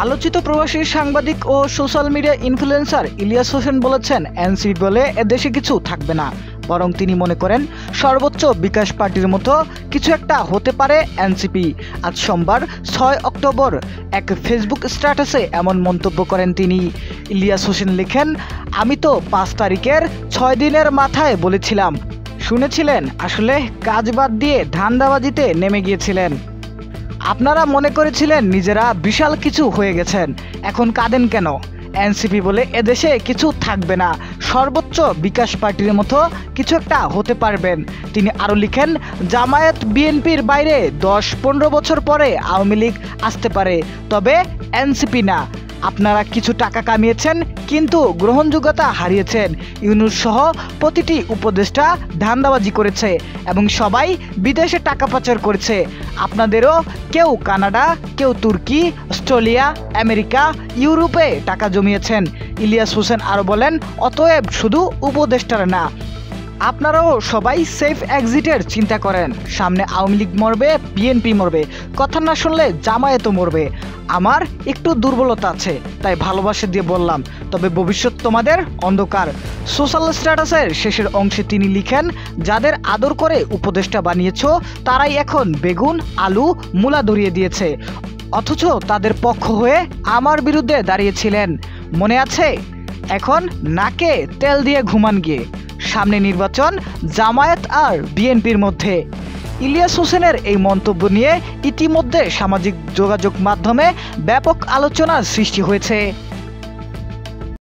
আলোচিত প্রবাসী সাংবাদিক ও social media influencer Ilias Hossain বলেছেন, এনসিপি বলে এদেশে কিছু থাকবে না, বরং তিনি মনে করেন সর্বোচ্চ বিকাশ পার্টির মতো কিছু একটা হতে পারে এনসিপি। আজ সোমবার ৬ অক্টোবর এক ফেসবুক স্ট্যাটাসে এমন মন্তব্য করেন তিনি। ইলিয়াস হোসেন লেখেন, আমি তো ৫ তারিখের ৬ দিনের মাথায় বলেছিলাম, শুনেছিলেন, আসলে কাজ বাদ দিয়ে ধান্দাবাজিতে নেমে গিয়েছিলেন। আপনারা মনে করেছিলেন নিজেরা বিশাল কিছু হয়ে গেছেন, এখন কাঁদেন কেন? এনসিপি বলে এদেশে কিছু থাকবে না, সর্বোচ্চ বিকাশ পার্টির মতো কিছু একটা হতে পারবেন। তিনি আরও লিখেন, জামায়াত বিএনপির বাইরে ১০-১৫ বছর পরে আওয়ামী লীগ আসতে পারে, তবে এনসিপি না। আপনারা কিছু টাকা কামিয়েছেন কিন্তু গ্রহণযোগ্যতা হারিয়েছেন। ইউনূস সহ প্রতিটি উপদেষ্টা ধান্দাবাজি করেছে এবং সবাই বিদেশে টাকা পাচার করেছে। আপনাদেরও কেউ কানাডা, কেউ তুর্কি, অস্ট্রেলিয়া, আমেরিকা, ইউরোপে টাকা জমিয়েছেন। ইলিয়াস হোসেন আরও বলেন, অতএব শুধু উপদেষ্টারা না, আপনারাও সবাই সেফ এক্সিটের চিন্তা করেন। সামনে আওয়ামী লীগ মরবে, বিএনপি মরবে, কথা না শুনলে জামায়াতও মরবে। আমার একটু দুর্বলতা আছে, তাই ভালোবাসা দিয়ে বললাম, তবে ভবিষ্যৎ তোমাদের অন্ধকার। সোশ্যাল স্ট্যাটাসের শেষের অংশে তিনি লিখেন, যাদের আদর করে উপদেষ্টা বানিয়েছ তারাই এখন বেগুন, আলু, মূলা ধরিয়ে দিয়েছে, অথচ তাদের পক্ষ হয়ে আমার বিরুদ্ধে দাঁড়িয়েছিলেন, মনে আছে? এখন নাকে তেল দিয়ে ঘুমান গিয়ে। সামনে নির্বাচন, জামায়াত আর বিএনপির মধ্যে। ইলিয়াস হোসেনের এই মন্তব্য নিয়ে ইতিমধ্যে সামাজিক যোগাযোগ মাধ্যমে ব্যাপক আলোচনার সৃষ্টি হয়েছে।